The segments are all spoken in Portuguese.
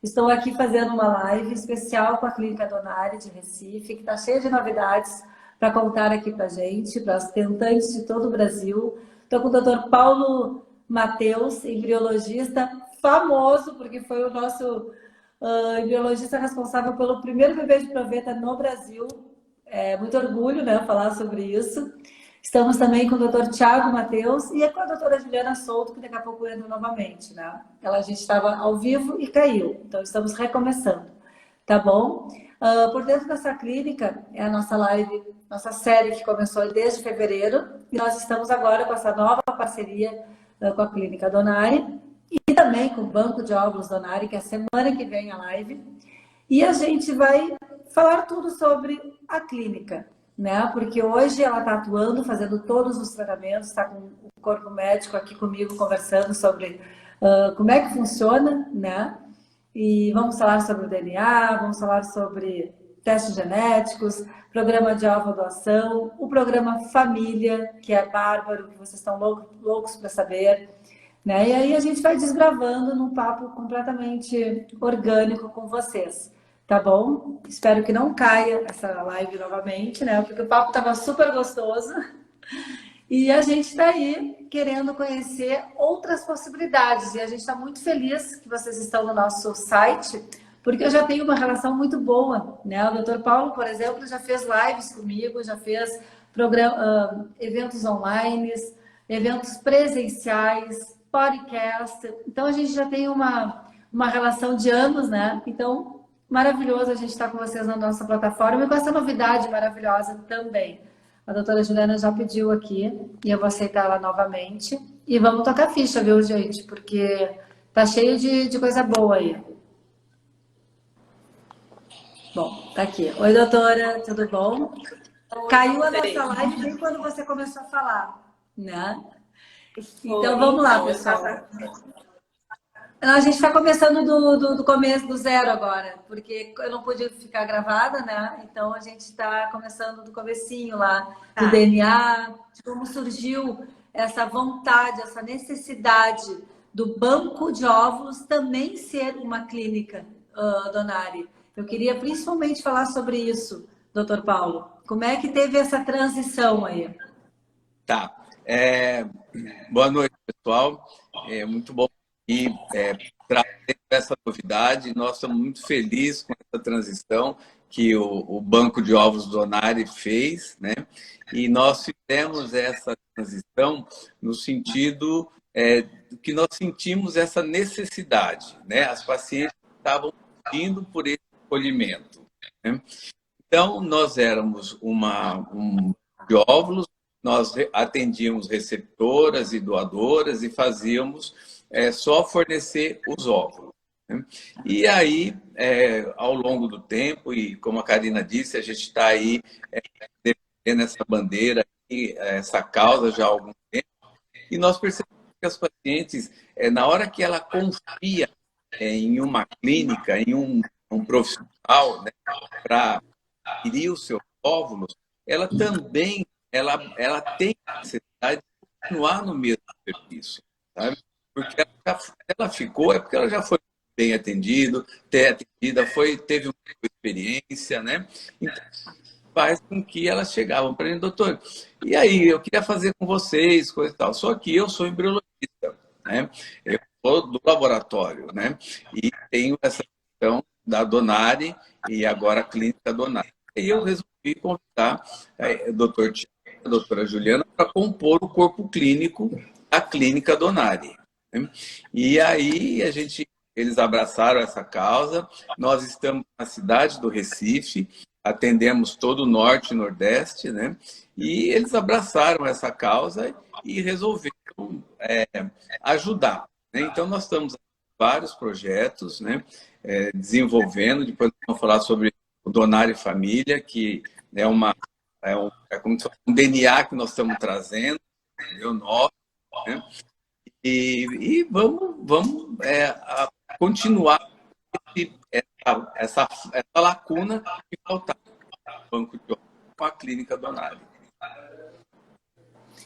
Estou aqui fazendo uma live especial com a Clínica Donari de Recife, que está cheia de novidades para contar aqui para a gente, para as tentantes de todo o Brasil. Estou com o Dr. Paulo Mateus, embriologista famoso, porque foi o nosso embriologista responsável pelo primeiro bebê de proveta no Brasil. É muito orgulho, né, falar sobre isso. Estamos também com o Dr. Tiago Mateus e com a doutora Juliana Souto, que daqui a pouco entra novamente, né? A gente estava ao vivo e caiu, então estamos recomeçando, tá bom? Por dentro dessa clínica é a nossa live, nossa série que começou desde fevereiro, e nós estamos agora com essa nova parceria com a Clínica Donari e também com o Banco de Óvulos Donari, que é a semana que vem a live. E a gente vai falar tudo sobre a clínica, né? Porque hoje ela está atuando, fazendo todos os tratamentos, está com o corpo médico aqui comigo conversando sobre como é que funciona, né? E vamos falar sobre o DNA, vamos falar sobre testes genéticos, programa de alfa doação, o programa Família, que é bárbaro, que vocês estão loucos para saber, né? E aí a gente vai desbravando num papo completamente orgânico com vocês. Tá bom? Espero que não caia essa live novamente, né? Porque o papo estava super gostoso. E a gente está aí querendo conhecer outras possibilidades. E a gente está muito feliz que vocês estão no nosso site, porque eu já tenho uma relação muito boa, né? O Dr. Paulo, por exemplo, já fez lives comigo, já fez eventos online, eventos presenciais, podcast. Então a gente já tem uma relação de anos, né? Então maravilhoso a gente estar com vocês na nossa plataforma e com essa novidade maravilhosa também. A doutora Juliana já pediu aqui e eu vou aceitar ela novamente. E vamos tocar ficha, viu, gente? Porque tá cheio de coisa boa aí. Bom, tá aqui. Oi, doutora, tudo bom? Caiu a nossa live bem quando você começou a falar, né? Então vamos lá, pessoal. A gente está começando do começo, do zero agora, porque eu não pude ficar gravada, né? Então a gente está começando do comecinho lá, do DNA, de como surgiu essa vontade, essa necessidade do banco de óvulos também ser uma clínica, Donari. Eu queria principalmente falar sobre isso, doutor Paulo. Como é que teve essa transição aí? Tá. Boa noite, pessoal. É muito bom e trazer essa novidade. Nós estamos muito felizes com essa transição que o Banco de Ovos Donari fez, né? E nós fizemos essa transição no sentido que nós sentimos essa necessidade, né? As pacientes estavam pedindo por esse acolhimento, né? Então, nós éramos um de óvulos, nós atendíamos receptoras e doadoras e fazíamos só fornecer os óvulos, né? E aí, ao longo do tempo, e como a Karina disse, a gente está aí defendendo essa bandeira, essa causa já há algum tempo, e nós percebemos que as pacientes, na hora que ela confia em uma clínica, em um profissional, né, para adquirir os seus óvulos, ela também ela tem a necessidade de continuar no mesmo serviço, sabe? Porque ela ficou, é porque ela já foi bem atendida, teve uma boa experiência, né? Então, faz com que elas chegavam para mim, doutor, e aí, eu queria fazer com vocês, coisa e tal. Só que eu sou embriologista, né? Eu sou do laboratório, né? E tenho essa questão da Donari e agora a Clínica Donari. E eu resolvi convidar o doutor Tiago, a doutora Juliana, para compor o corpo clínico da Clínica Donari, né? E aí eles abraçaram essa causa. Nós estamos na cidade do Recife, atendemos todo o norte e nordeste, né? E eles abraçaram essa causa e resolveram ajudar, né? Então, nós estamos em vários projetos, né? Desenvolvendo, depois vamos falar sobre o Donari Família, que é como se fosse um DNA que nós estamos trazendo, entendeu? Nosso, né? E vamos continuar essa lacuna que faltava no banco de óvulos com a Clínica Donari.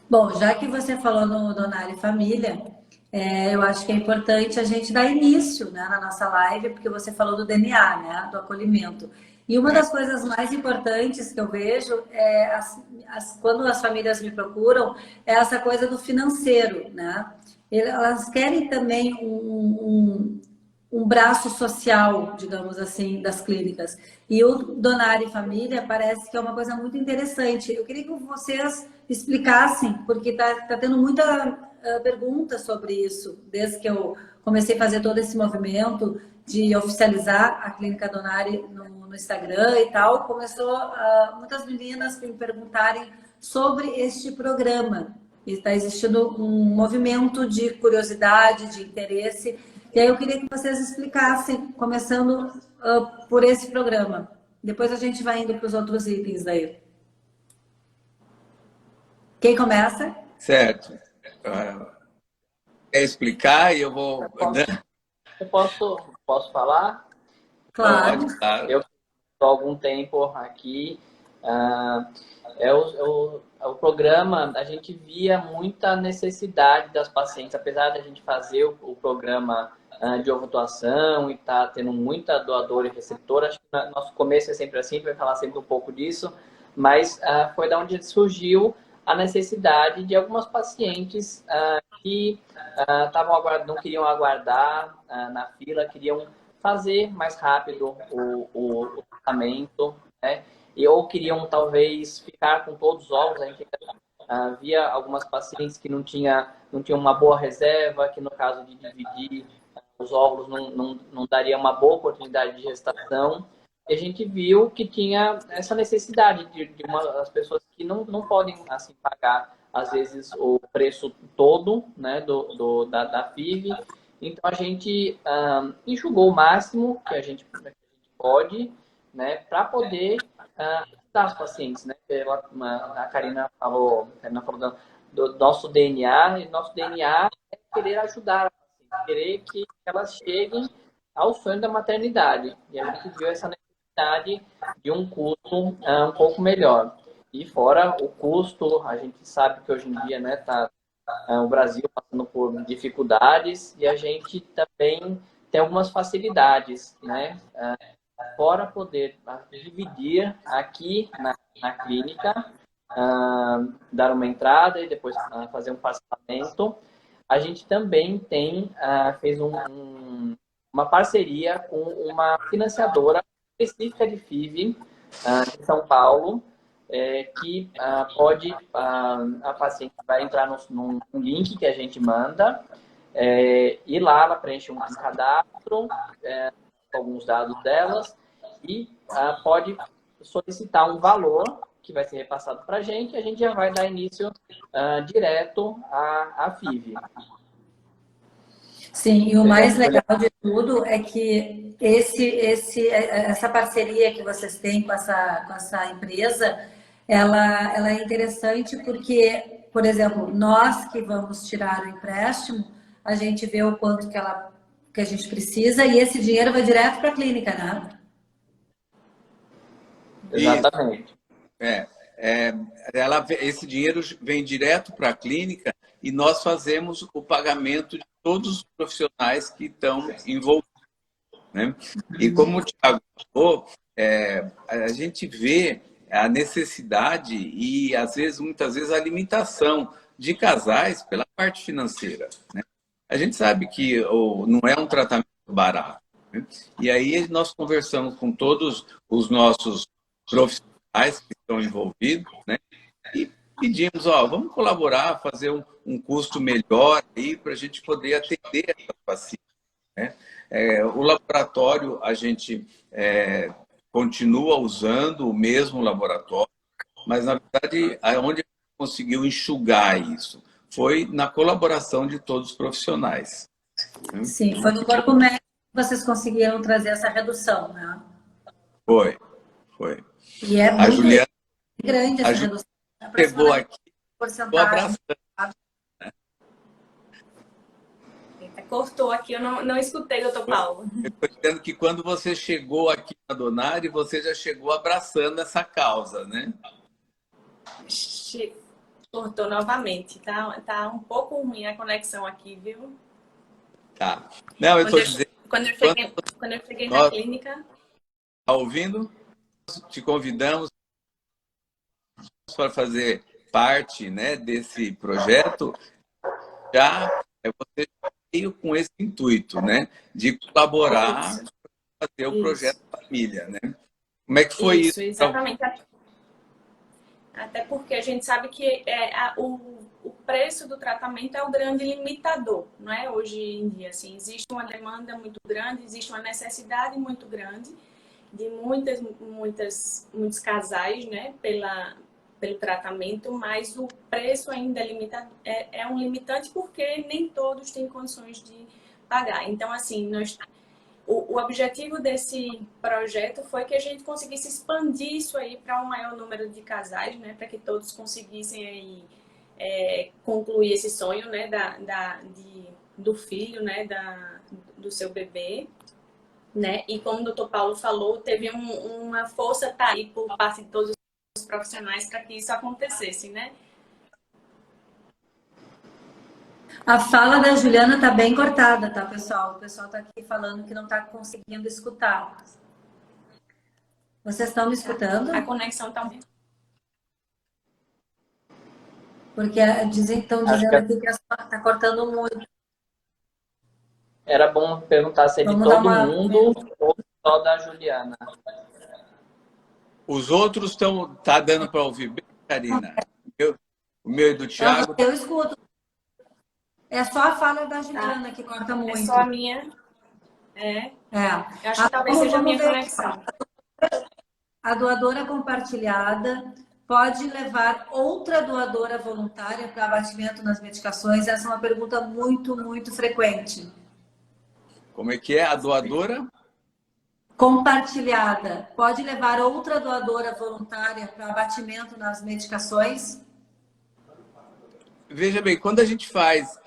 Bom, já que você falou no Donari Família, Eu acho que é importante a gente dar início, né, na nossa live, porque você falou do DNA, né, do acolhimento. E uma das coisas mais importantes que eu vejo é, quando as famílias me procuram, é essa coisa do financeiro, né? Elas querem também um braço social, digamos assim, das clínicas. E o Donar e Família parece que é uma coisa muito interessante. Eu queria que vocês explicassem, porque tá tendo muita pergunta sobre isso, desde que eu comecei a fazer todo esse movimento de oficializar a Clínica Donari no Instagram e tal, começou muitas meninas me perguntarem sobre este programa. Está existindo um movimento de curiosidade, de interesse. E aí eu queria que vocês explicassem, começando por esse programa. Depois a gente vai indo para os outros itens daí. Quem começa? Certo. Quer explicar e eu vou... Eu posso falar? Claro. Pode, claro. Eu estou há algum tempo aqui. O programa, a gente via muita necessidade das pacientes, apesar da gente fazer o programa de ovo-doação e tá tendo muita doadora e receptora. Acho que nosso começo é sempre assim, vai falar sempre um pouco disso, mas foi da onde surgiu a necessidade de algumas pacientes que não queriam aguardar na fila, queriam fazer mais rápido o tratamento, né? Ou queriam talvez ficar com todos os ovos. A gente via algumas pacientes que não tinham uma boa reserva, que no caso de dividir os óvulos não daria uma boa oportunidade de gestação. E a gente viu que tinha essa necessidade de as pessoas que não podem assim pagar às vezes o preço todo, né, da FIV. Então a gente enxugou o máximo que a gente pode, né, para poder ajudar os pacientes, né? A Karina falou do nosso DNA, e nosso DNA é querer ajudar a paciente, querer que elas cheguem ao sonho da maternidade. E a gente viu essa necessidade de um custo um pouco melhor. E fora o custo, a gente sabe que hoje em dia, né, o Brasil passando por dificuldades, e a gente também tem algumas facilidades, né? Fora poder dividir aqui na clínica, dar uma entrada e depois fazer um parcelamento. A gente também fez uma parceria com uma financiadora específica de FIV em São Paulo, que a paciente vai entrar num link que a gente manda, e lá ela preenche um cadastro, alguns dados delas, e pode solicitar um valor que vai ser repassado para a gente já vai dar início direto à FIV. Sim, e o mais legal de tudo é que essa parceria que vocês têm com essa empresa, ela é interessante porque, por exemplo, nós que vamos tirar o empréstimo, a gente vê o quanto que a gente precisa e esse dinheiro vai direto para a clínica, né? Exatamente. Esse dinheiro vem direto para a clínica e nós fazemos o pagamento de todos os profissionais que estão envolvidos, né? E como o Thiago falou, a gente vê a necessidade e, muitas vezes, a limitação de casais pela parte financeira, né? A gente sabe que não é um tratamento barato, né? E aí nós conversamos com todos os nossos profissionais que estão envolvidos, né? E pedimos, vamos colaborar, fazer um custo melhor aí para a gente poder atender essa paciente, né? O laboratório, a gente continua usando o mesmo laboratório, mas, na verdade, onde a gente conseguiu enxugar isso foi na colaboração de todos os profissionais. Sim, foi no corpo médico que vocês conseguiram trazer essa redução, né? Foi. E é muito Juliana, grande essa redução. Chegou aqui, estou abraçando. Cortou aqui, eu não escutei, doutor Paulo. Eu estou dizendo que quando você chegou aqui na Donari, você já chegou abraçando essa causa, né? Cortou novamente. Tá um pouco ruim a conexão aqui, viu? Tá. Não, eu Quando estou eu, dizendo, quando eu cheguei na nós clínica, tá ouvindo, te convidamos para fazer parte, né, desse projeto. Já você veio com esse intuito, né, de colaborar isso, para fazer o projeto isso, família, né? Como é que foi isso? isso, exatamente. Até porque a gente sabe que o preço do tratamento é o grande limitador, não é? Hoje em dia, assim, existe uma demanda muito grande, existe uma necessidade muito grande de muitos casais, né, pelo tratamento, mas o preço ainda é limitado, é um limitante porque nem todos têm condições de pagar. Então, assim, o objetivo desse projeto foi que a gente conseguisse expandir isso aí para um maior número de casais, né, para que todos conseguissem aí, concluir esse sonho, né, do filho, né, do seu bebê, né? E como o doutor Paulo falou, teve uma força tá aí por parte de todos os profissionais para que isso acontecesse, né? A fala da Juliana tá bem cortada, tá, pessoal? O pessoal tá aqui falando que não tá conseguindo escutar. Vocês estão me escutando? A conexão tá Porque estão Acho dizendo que aqui que tá cortando muito. era bom perguntar se é de Vamos dar todo uma. mundo ou só da Juliana. Os outros tá dando para ouvir bem, Karina? O meu e do Thiago. Eu escuto. É só a fala da tá. Juliana que corta É muito. só a minha. Eu acho que talvez seja a minha ver. conexão. A doadora compartilhada pode levar outra doadora voluntária para abatimento nas medicações? Essa é uma pergunta muito, muito frequente. Como é que é? A doadora? Compartilhada pode levar outra doadora voluntária para abatimento nas medicações? Veja bem, quando a gente faz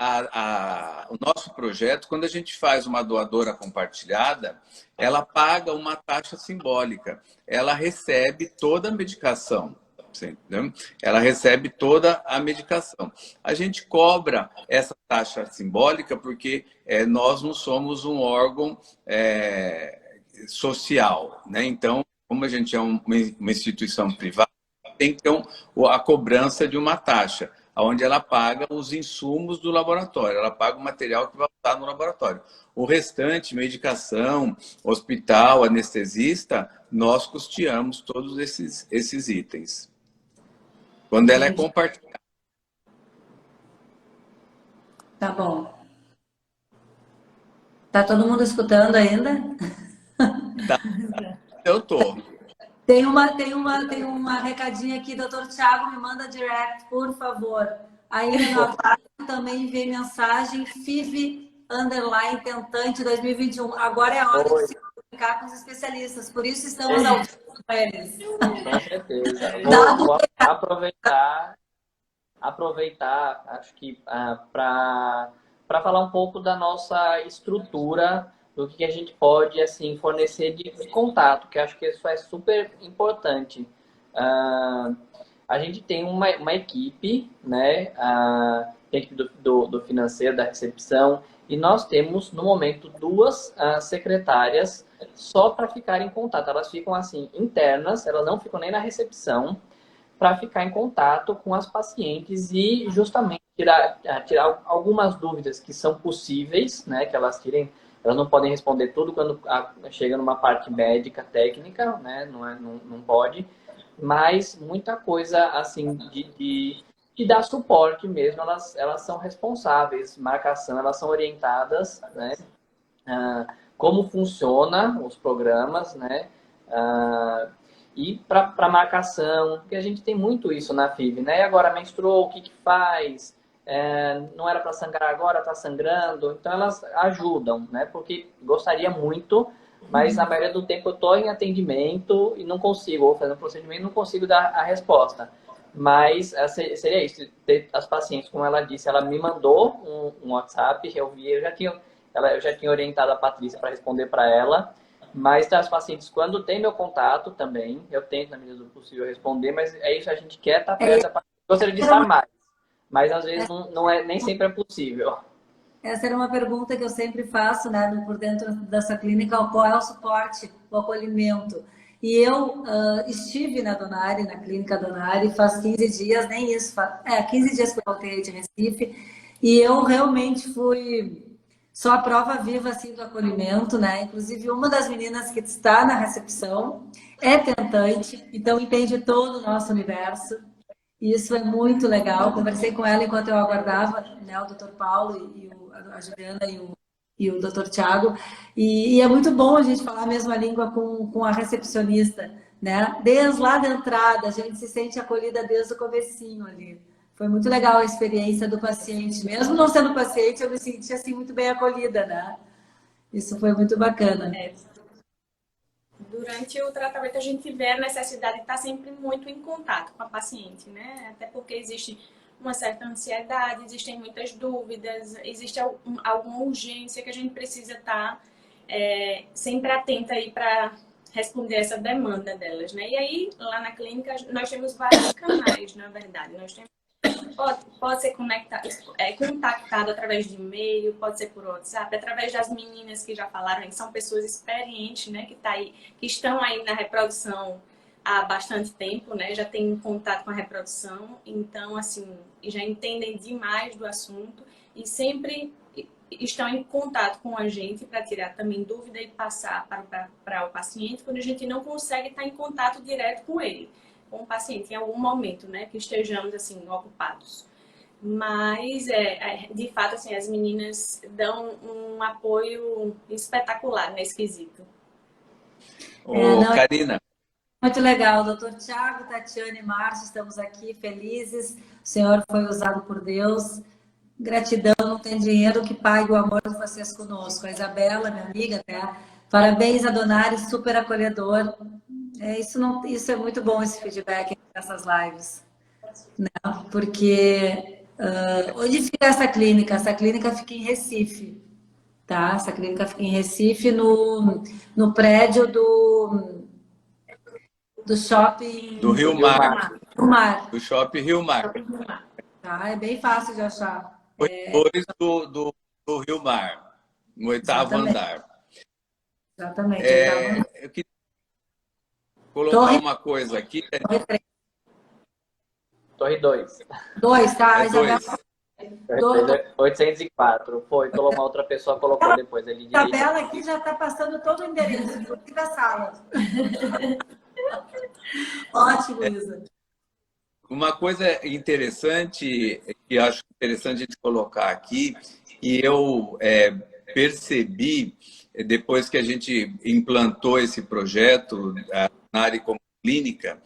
o nosso projeto, quando a gente faz uma doadora compartilhada, ela paga uma taxa simbólica. Ela recebe toda a medicação. Entendeu? Ela recebe toda a medicação. A gente cobra essa taxa simbólica porque nós não somos um órgão social, né? Então, como a gente é uma instituição privada, tem que ter a cobrança de uma taxa, onde ela paga os insumos do laboratório, ela paga o material que vai usar no laboratório. O restante, medicação, hospital, anestesista, nós custeamos todos esses itens. Quando ela é compartilhada. Tá bom. Tá todo mundo escutando ainda? Tá. Eu tô. Tem uma recadinha aqui, doutor Thiago, me manda direct, por favor. Aí no também enviei mensagem, FIV _ tentante 2021. Agora é a hora de se comunicar com os especialistas, por isso estamos ao vivo com eles. Com certeza. Vou aproveitar, acho que para falar um pouco da nossa estrutura, do que a gente pode assim fornecer de contato, que acho que isso é super importante. A gente tem uma equipe, né, dentro do financeiro, da recepção, e nós temos, no momento, duas secretárias só para ficar em contato. Elas ficam assim, internas, elas não ficam nem na recepção, para ficar em contato com as pacientes e justamente tirar algumas dúvidas que são possíveis, né, que elas tirem. Elas não podem responder tudo quando chega numa parte médica, técnica, né, não pode, mas muita coisa assim de dar suporte mesmo, elas são responsáveis, marcação, elas são orientadas, né, como funciona os programas, né, e para marcação, porque a gente tem muito isso na FIV, né? E agora menstruou, o que faz? Não era para sangrar agora, está sangrando. Então elas ajudam, né? Porque gostaria muito, mas na maioria do tempo eu estou em atendimento e não consigo, ou fazendo um procedimento e não consigo dar a resposta. Mas seria isso, ter as pacientes, como ela disse, ela me mandou um WhatsApp, eu já tinha orientado a Patrícia para responder para ela. Mas as pacientes, quando tem meu contato também, eu tento, na medida do possível, responder, mas é isso, a gente quer estar perto da paciente. Gostaria de estar mais, mas às vezes nem sempre é possível. Essa era uma pergunta que eu sempre faço, né, por dentro dessa clínica, qual é o suporte, o acolhimento. E eu estive na Donari, na clínica Donari, faz 15 dias, nem isso, 15 dias que eu voltei de Recife, e eu realmente sou a prova viva, assim, do acolhimento, né? Inclusive, uma das meninas que está na recepção é tentante, então entende todo o nosso universo. E isso é muito legal. Conversei com ela enquanto eu aguardava, né, o Dr. Paulo a Juliana e o Dr. Tiago. E é muito bom a gente falar a mesma língua com a recepcionista, né? Desde lá da entrada, a gente se sente acolhida desde o comecinho ali. Foi muito legal a experiência do paciente. Mesmo não sendo paciente, eu me senti assim muito bem acolhida, né? Isso foi muito bacana. Durante o tratamento, a gente vê a necessidade de estar sempre muito em contato com a paciente, né? Até porque existe uma certa ansiedade, existem muitas dúvidas, existe alguma urgência que a gente precisa estar sempre atenta aí para responder essa demanda delas, né? E aí, lá na clínica, nós temos vários canais, na verdade. Nós temos pode ser contactado através de e-mail, pode ser por WhatsApp, através das meninas que já falaram, que são pessoas experientes, né, que estão aí na reprodução há bastante tempo, né, já têm contato com a reprodução, então, assim, já entendem demais do assunto e sempre estão em contato com a gente para tirar também dúvida e passar para o paciente quando a gente não consegue estar em contato direto com ele, com o paciente, em algum momento, né, que estejamos, assim, ocupados. Mas, de fato, assim, as meninas dão um apoio espetacular nesse quesito. Karina. Muito legal, doutor Tiago, Tatiane e Márcio, estamos aqui felizes. O senhor foi usado por Deus. Gratidão, não tem dinheiro que pague o amor de vocês conosco. A Isabela, minha amiga, né? Parabéns a Donari, super acolhedor. Isso é muito bom, esse feedback nessas lives, né? Porque onde fica essa clínica? Essa clínica fica em Recife, tá? Essa clínica fica em Recife, no prédio do shopping do Rio Mar. Do shopping Rio Mar. Tá? É bem fácil de achar. Corredores do Rio Mar, no 8º andar. Exatamente. Eu queria colocar uma coisa aqui. Torre 2. 2, tá? Isabela. 804. Foi, uma outra pessoa colocou depois ali. A tabela aqui já está passando todo o endereço, inclusive da sala. Ótimo, Isa. Uma coisa interessante, que eu acho interessante a gente colocar aqui, e eu percebi, depois que a gente implantou esse projeto na área como clínica,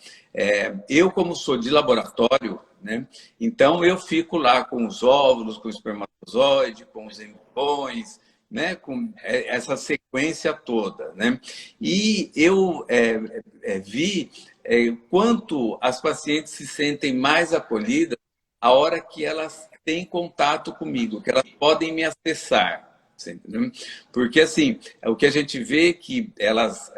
eu, como sou de laboratório, né, então eu fico lá com os óvulos, com o espermatozoide, com os embriões, né, com essa sequência toda, né? E eu vi quanto as pacientes se sentem mais acolhidas a hora que elas têm contato comigo, que elas podem me acessar. Entendeu? Porque, assim, o que a gente vê é que elas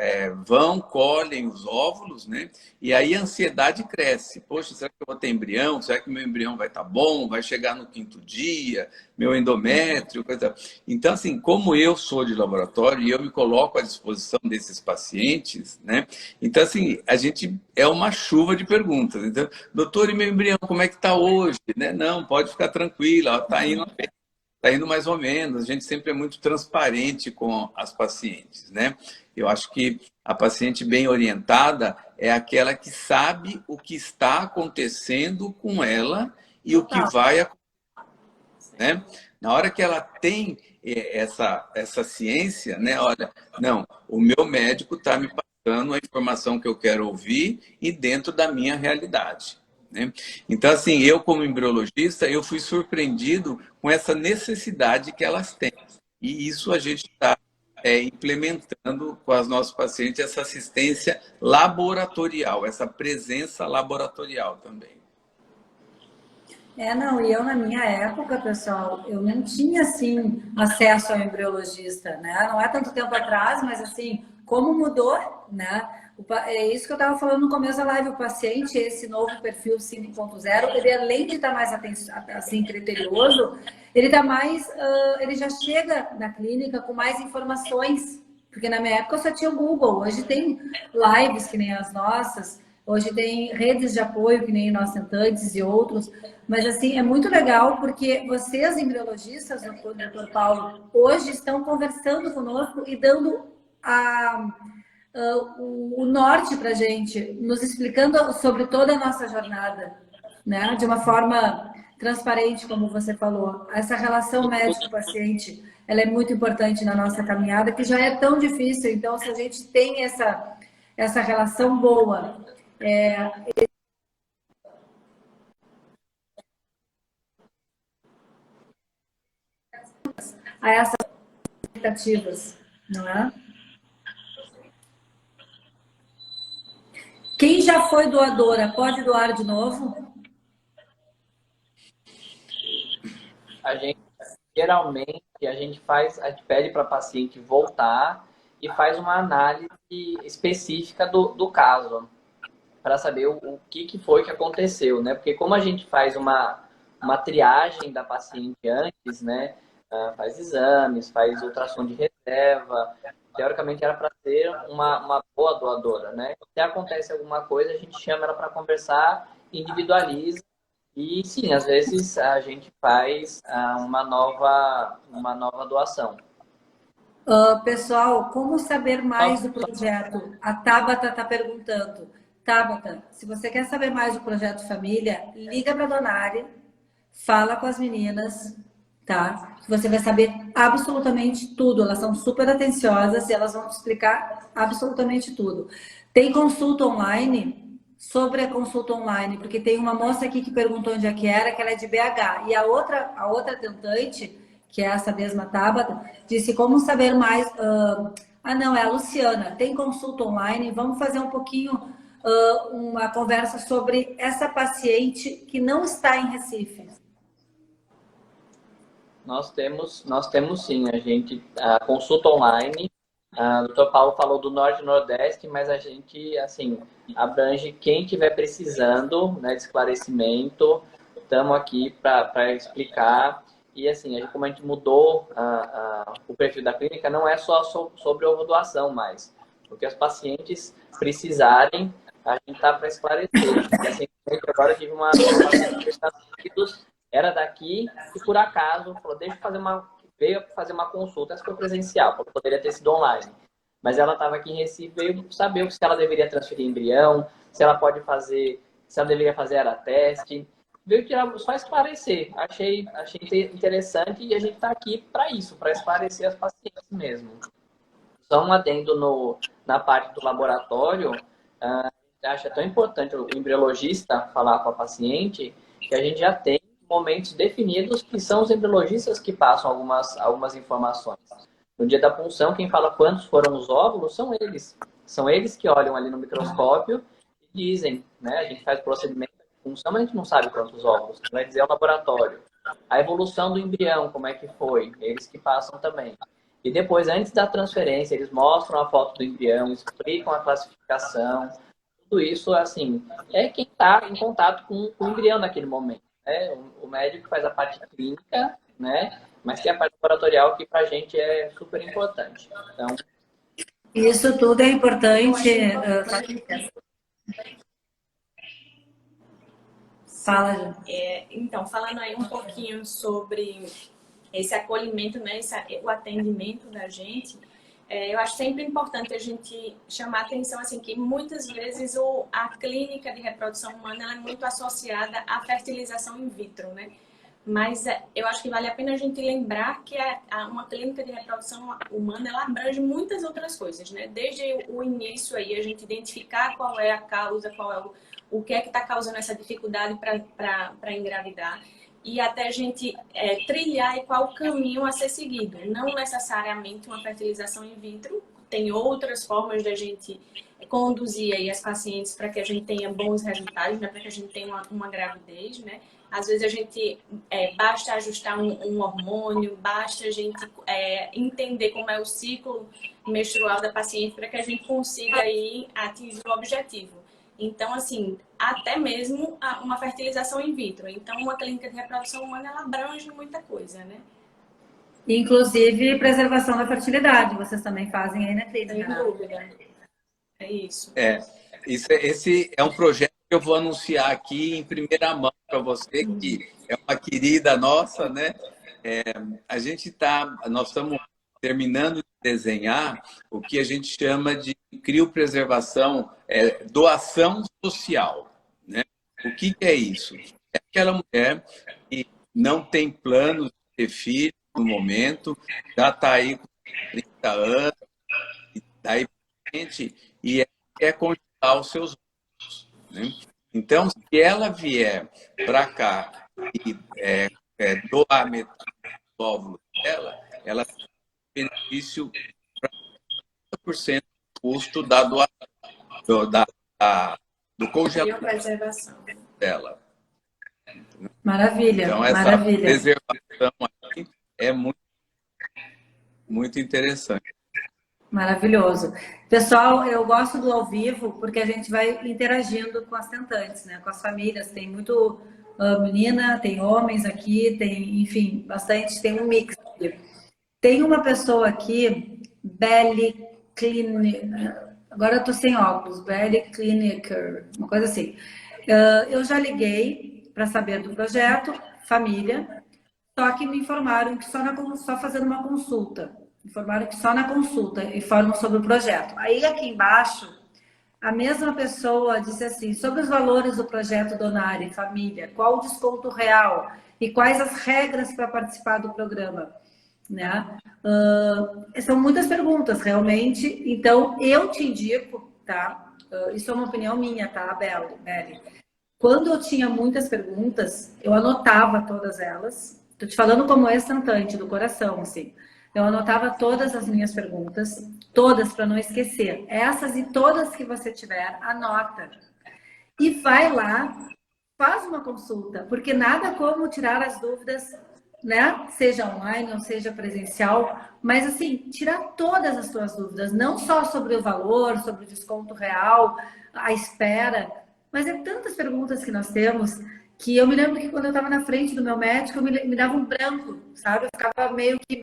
vão, colhem os óvulos, né? E aí a ansiedade cresce. Poxa, será que eu vou ter embrião? Será que meu embrião vai estar bom? Vai chegar no 5º dia? Meu endométrio? Coisa... Então, assim, como eu sou de laboratório e eu me coloco à disposição desses pacientes, né? Então, assim, a gente é uma chuva de perguntas. Então, doutor, e meu embrião, como é que está hoje? Né? Não, pode ficar tranquila, está indo bem. Está indo mais ou menos. A gente sempre é muito transparente com as pacientes, né? Eu acho que a paciente bem orientada é aquela que sabe o que está acontecendo com ela e o que vai acontecer, né? Na hora que ela tem essa ciência, né? Olha, não, o meu médico está me passando a informação que eu quero ouvir e dentro da minha realidade. Né? Então, assim, eu como embriologista, eu fui surpreendido com essa necessidade que elas têm. E isso a gente está implementando com as nossas pacientes, essa assistência laboratorial, essa presença laboratorial também. Não, e eu na minha época, pessoal, eu não tinha, assim, acesso ao embriologista, né? Não é tanto tempo atrás, mas, assim, como mudou, né? É isso que eu estava falando no começo da live. O paciente, esse novo perfil 5.0, ele além de estar mais assim, criterioso, ele tá mais, ele já chega na clínica com mais informações. Porque na minha época só tinha o Google. Hoje tem lives que nem as nossas. Hoje tem redes de apoio que nem nós tentantes e outros. Mas assim, é muito legal porque vocês, embriologistas, doutor Paulo, hoje estão conversando conosco e dando o norte para a gente, nos explicando sobre toda a nossa jornada, né? De uma forma transparente, como você falou. Essa relação médico-paciente, ela é muito importante na nossa caminhada, que já é tão difícil. Então, se a gente tem essa relação boa, a essas expectativas, não é? Quem já foi doadora, pode doar de novo? A gente, geralmente, a gente pede para a paciente voltar e faz uma análise específica do caso, para saber o que foi que aconteceu, né? Porque como a gente faz uma triagem da paciente antes, né? Faz exames, faz ultrassom de reserva, teoricamente era para ser uma boa doadora, né? Se acontece alguma coisa, a gente chama ela para conversar, individualiza e sim, às vezes a gente faz uma nova doação. Pessoal, como saber mais do projeto? A Tabata está perguntando. Tabata, se você quer saber mais do Projeto Família, liga para a Donari, fala com as meninas, tá? Você vai saber absolutamente tudo. Elas são super atenciosas e elas vão te explicar absolutamente tudo. Tem consulta online? Sobre a consulta online, porque tem uma moça aqui que perguntou onde é que era, que ela é de BH. E a outra tentante, que é essa mesma Tabata, disse como saber mais. Não, é a Luciana. Tem consulta online. Vamos fazer um pouquinho uma conversa sobre essa paciente que não está em Recife. Nós temos sim, a consulta online. O Dr. Paulo falou do Norte e Nordeste, mas a gente, assim, abrange quem estiver precisando, né, de esclarecimento. Estamos aqui para explicar. E, assim, como a gente mudou o perfil da clínica, não é só sobre ovodoação mais. Porque os pacientes precisarem, a gente está para esclarecer. Recentemente, agora eu tive uma paciente que está era daqui e, por acaso, falou, veio fazer uma consulta, essa foi presencial, porque poderia ter sido online. Mas ela estava aqui em Recife, veio saber se ela deveria transferir embrião, se ela deveria fazer era teste. Veio tirar, só esclarecer. Achei interessante e a gente está aqui para isso, para esclarecer as pacientes mesmo. Só um adendo na parte do laboratório, acho tão importante o embriologista falar com a paciente que a gente já tem momentos definidos que são os embriologistas que passam algumas informações. No dia da punção, quem fala quantos foram os óvulos são eles. São eles que olham ali no microscópio e dizem, né? A gente faz procedimento de punção, mas a gente não sabe quantos óvulos. Vai dizer o laboratório. A evolução do embrião, como é que foi? Eles que passam também. E depois, antes da transferência, eles mostram a foto do embrião, explicam a classificação. Tudo isso, assim, é quem está em contato com o embrião naquele momento. O médico faz a parte clínica, né? Mas tem a parte laboratorial que para a gente é super importante. Então, isso tudo é importante. Fala, então, falando aí um pouquinho sobre esse acolhimento, né? O atendimento da gente, eu acho sempre importante a gente chamar a atenção assim, que muitas vezes a clínica de reprodução humana ela é muito associada à fertilização in vitro, né? Mas eu acho que vale a pena a gente lembrar que uma clínica de reprodução humana ela abrange muitas outras coisas, né? Desde o início aí, a gente identificar qual é a causa, o que é que está causando essa dificuldade para engravidar. E até a gente trilhar qual o caminho a ser seguido. Não necessariamente uma fertilização in vitro, tem outras formas da gente conduzir aí as pacientes para que a gente tenha bons resultados, né? Para que a gente tenha uma gravidez, né? Às vezes a gente basta ajustar um hormônio, basta a gente entender como é o ciclo menstrual da paciente para que a gente consiga aí atingir o objetivo. Então, assim, até mesmo uma fertilização in vitro. Então, uma clínica de reprodução humana, ela abrange muita coisa, né? Inclusive, preservação da fertilidade, vocês também fazem aí na clínica. Sem dúvida. É isso. Esse é um projeto que eu vou anunciar aqui em primeira mão para você, que é uma querida nossa, né? Nós estamos terminando de desenhar o que a gente chama de criopreservação, doação social, né? O que é isso? É aquela mulher que não tem planos de ter filho no momento, já está aí com 30 anos, e daí para frente, e quer congelar os seus óvulos, né? Então, se ela vier para cá e doar metade do óvulo dela, ela tem benefício para 50% do custo da doação, do congelamento dela. Maravilha, então, essa maravilha. preservação aqui é muito, muito interessante. Maravilhoso. Pessoal, eu gosto do ao vivo porque a gente vai interagindo com as tentantes, né? Com as famílias. Tem muito menina, tem homens aqui, tem, enfim, bastante, tem um mix aqui. Tem uma pessoa aqui, Belly Clinic, agora eu tô sem óculos, Belly Clinicer, uma coisa assim. Eu já liguei para saber do projeto, família, só que me informaram que só fazendo uma consulta. Informaram que só na consulta informam sobre o projeto. Aí aqui embaixo, a mesma pessoa disse assim, sobre os valores do projeto Donare Família, qual o desconto real e quais as regras para participar do programa, né? São muitas perguntas, realmente. Então, eu te indico, tá? Isso é uma opinião minha, tá, Beli? Quando eu tinha muitas perguntas, eu anotava todas elas. Tô te falando como ex-tentante do coração, assim. Eu anotava todas as minhas perguntas, todas para não esquecer. Essas e todas que você tiver, anota. E vai lá, faz uma consulta, porque nada como tirar as dúvidas, né? Seja online ou seja presencial, mas assim, tirar todas as suas dúvidas, não só sobre o valor, sobre o desconto real, a espera, mas é tantas perguntas que nós temos que eu me lembro que quando eu estava na frente do meu médico, me dava um branco, sabe? Eu ficava meio que...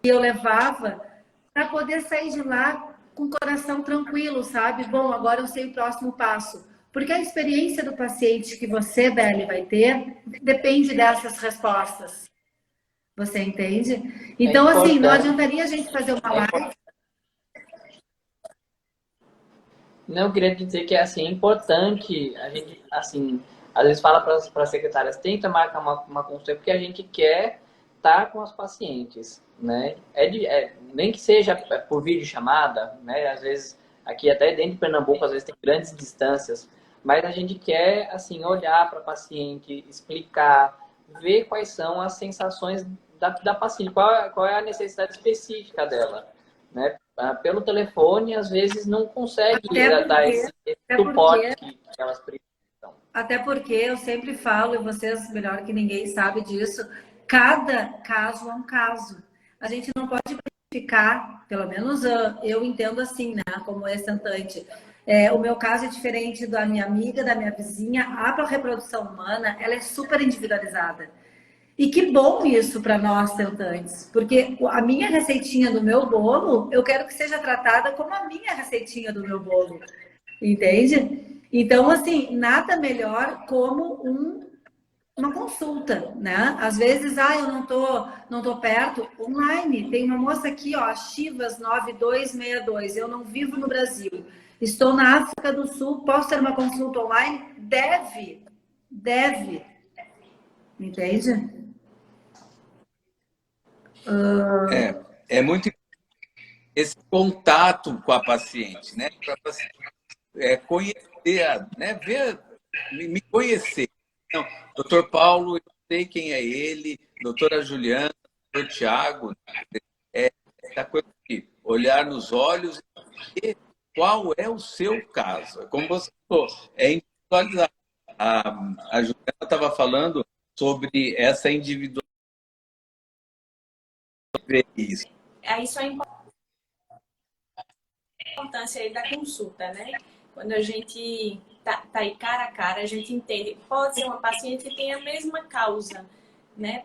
E eu levava para poder sair de lá com o coração tranquilo, sabe? Bom, agora eu sei o próximo passo. Porque a experiência do paciente que você, Beli, vai ter depende dessas respostas. Você entende? Então, assim, não adiantaria a gente fazer uma live. Não, eu queria dizer que assim, é importante a gente, assim, às vezes fala para as secretárias, tenta marcar uma consulta, porque a gente quer estar com as pacientes, né? Nem que seja por videochamada, né? Às vezes, aqui até dentro de Pernambuco, às vezes tem grandes distâncias, mas a gente quer, assim, olhar para a paciente, explicar, ver quais são as sensações da paciente, qual é a necessidade específica dela, né? Pelo telefone, às vezes não consegue dar esse suporte que elas precisam. Até porque eu sempre falo, e vocês melhor que ninguém sabe disso, cada caso é um caso. A gente não pode ficar, pelo menos eu entendo assim, né, como ex-tentante. O meu caso é diferente da minha amiga, da minha vizinha. A reprodução humana, ela é super individualizada. E que bom isso para nós tentantes, porque a minha receitinha do meu bolo, eu quero que seja tratada como a minha receitinha do meu bolo, entende? Então, assim, nada melhor como uma consulta, né? Às vezes, eu não tô perto, online. Tem uma moça aqui, ó, Chivas 9262, eu não vivo no Brasil, estou na África do Sul, posso ter uma consulta online? Deve, entende? É muito importante esse contato com a paciente, né? Para conhecer, né? Me conhecer. Então, doutor Paulo, eu sei quem é ele, doutora Juliana, o Tiago, é essa coisa de olhar nos olhos e ver qual é o seu caso. Como você falou, é individualizado. A Juliana estava falando sobre essa individualidade. Isso é a importância aí da consulta, né? Quando a gente tá aí cara a cara, a gente entende. Pode ser uma paciente que tem a mesma causa, né?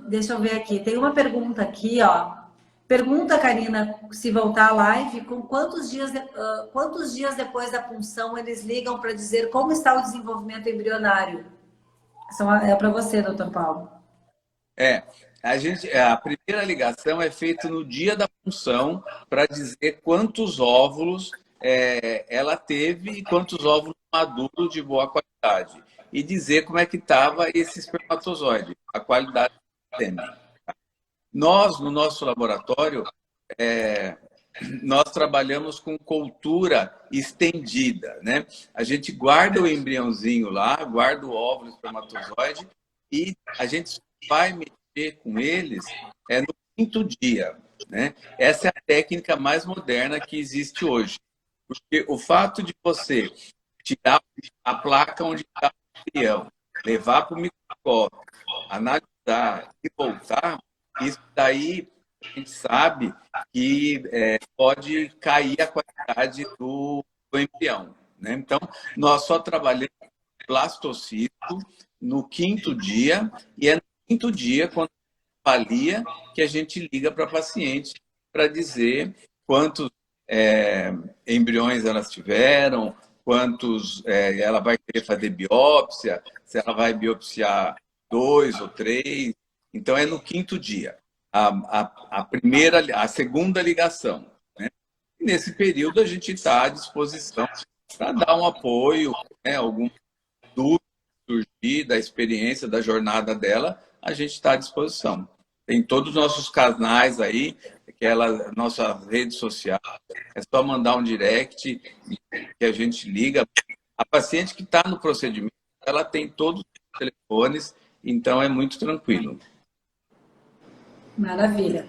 Deixa eu ver aqui. Tem uma pergunta aqui, ó. Pergunta, Karina, se voltar à live, com quantos dias depois da punção eles ligam para dizer como está o desenvolvimento embrionário? É para você, doutor Paulo. A primeira ligação é feita no dia da punção para dizer quantos óvulos ela teve e quantos óvulos maduros de boa qualidade. E dizer como é que estava esse espermatozoide, a qualidade do sêmen. Nós, no nosso laboratório, nós trabalhamos com cultura estendida, né? A gente guarda o embriãozinho lá, guarda o óvulo, o espermatozoide, e a gente vai mexer com eles no 5º dia, né? Essa é a técnica mais moderna que existe hoje. Porque o fato de você tirar a placa onde está o embrião, levar para o microscópio, analisar e voltar, isso daí a gente sabe que pode cair a qualidade do embrião, né? Então, nós só trabalhamos blastocisto no 5º dia, e é no 5º dia, quando avalia, que a gente liga para a paciente para dizer quantos embriões elas tiveram, quantos ela vai querer fazer biópsia, se ela vai biopsiar 2 ou 3. Então, é no 5º dia, a segunda ligação, né? E nesse período, a gente está à disposição para dar um apoio, né? Algum dúvida surgir da experiência, da jornada dela, a gente está à disposição. Tem todos os nossos canais aí, nossa rede social, é só mandar um direct que a gente liga. A paciente que está no procedimento, ela tem todos os telefones, então é muito tranquilo. Maravilha.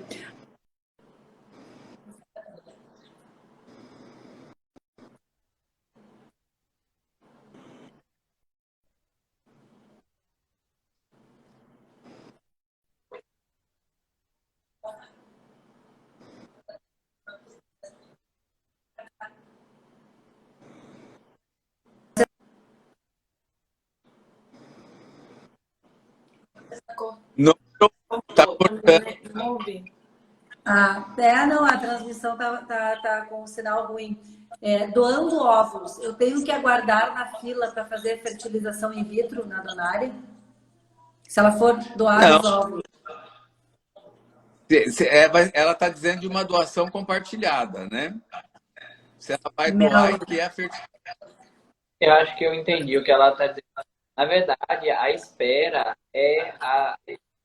Não, tá cortando. Não ouvi. Não, a transmissão tá com um sinal ruim. Doando óvulos, eu tenho que aguardar na fila para fazer fertilização in vitro na donária? Se ela for doar os óvulos. Ela está dizendo de uma doação compartilhada, né? Se ela vai doar e quer a fertilização. Eu acho que eu entendi o que ela está dizendo. Na verdade, a espera é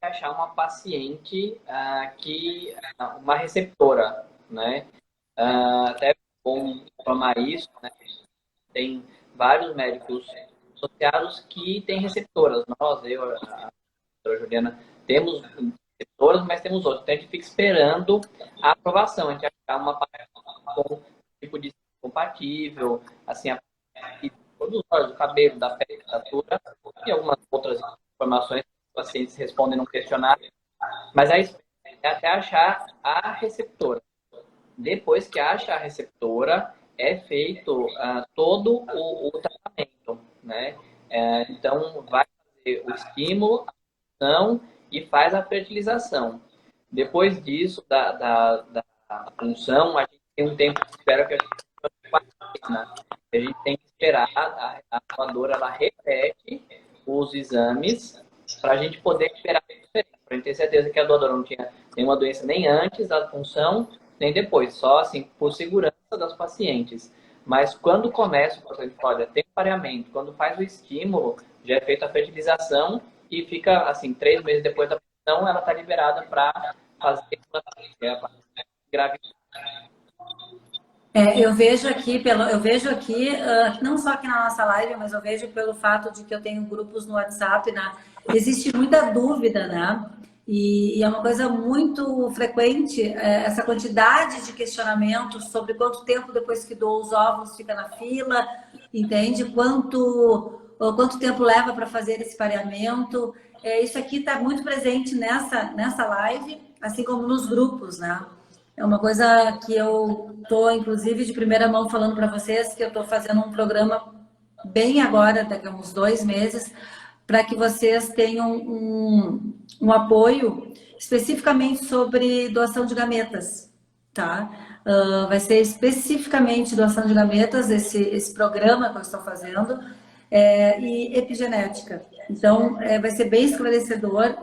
achar uma paciente uma receptora, né? Até bom informar isso, né? Tem vários médicos associados que têm receptoras. Nós, a doutora Juliana, temos receptoras, mas temos outros. Então, a gente fica esperando a aprovação. A gente achar uma paciente com tipo de compatível, assim, todos os olhos, do cabelo, da pele, da textura, e algumas outras informações que os pacientes respondem no questionário. Mas a espera é até achar a receptora. Depois que acha a receptora, é feito todo o tratamento, né? Então, vai fazer o estímulo, a função e faz a fertilização. Depois disso, da função, a gente tem um tempo de espera que a gente tem que esperar, a doadora ela repete os exames para a gente poder esperar a diferença, para a gente ter certeza que a doadora não tinha nenhuma doença nem antes da função, nem depois, só assim, por segurança das pacientes. Mas quando começa o processo, olha, tem pareamento, quando faz o estímulo, já é feita a fertilização e fica, assim, 3 meses depois da função, ela está liberada para fazer a gravidez. Eu vejo aqui, não só aqui na nossa live, mas eu vejo pelo fato de que eu tenho grupos no WhatsApp, né? Existe muita dúvida, né? E é uma coisa muito frequente, essa quantidade de questionamentos sobre quanto tempo depois que doa os óvulos fica na fila, entende? Quanto tempo leva para fazer esse pareamento. Isso aqui está muito presente nessa live, assim como nos grupos, né? É uma coisa que eu estou, inclusive, de primeira mão falando para vocês, que eu estou fazendo um programa bem agora, daqui a uns 2 meses, para que vocês tenham um apoio especificamente sobre doação de gametas, tá? Vai ser especificamente doação de gametas, esse programa que eu estou fazendo, e epigenética. Então, vai ser bem esclarecedor,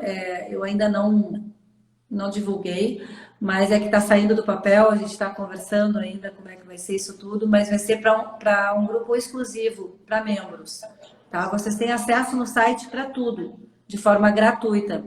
eu ainda não divulguei, mas é que está saindo do papel, a gente está conversando ainda como é que vai ser isso tudo, mas vai ser para um grupo exclusivo, para membros. Tá? Vocês têm acesso no site para tudo, de forma gratuita.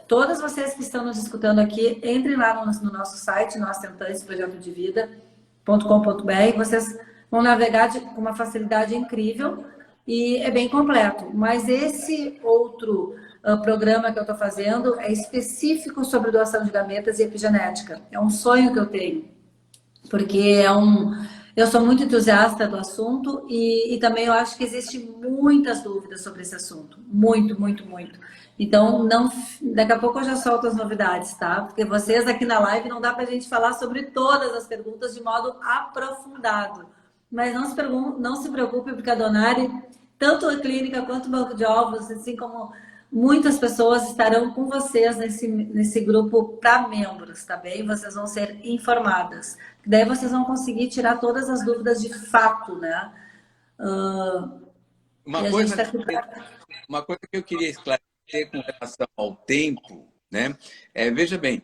Todas vocês que estão nos escutando aqui, entrem lá no nosso site, Nós Tentantes Projeto de Vida.com.br, vocês vão navegar com uma facilidade incrível e é bem completo. Mas esse outro programa que eu estou fazendo é específico sobre doação de gametas e epigenética. É um sonho que eu tenho, porque eu sou muito entusiasta do assunto e também eu acho que existem muitas dúvidas sobre esse assunto. Muito, muito, muito. Então, daqui a pouco eu já solto as novidades, tá? Porque vocês aqui na live não dá pra gente falar sobre todas as perguntas de modo aprofundado. Mas não se preocupe, porque a Donari, tanto a clínica quanto o banco de óvulos, assim como muitas pessoas estarão com vocês nesse grupo para membros, tá bem? Vocês vão ser informadas. Daí vocês vão conseguir tirar todas as dúvidas de fato, né? Uma coisa que eu queria esclarecer com relação ao tempo, né? Veja bem,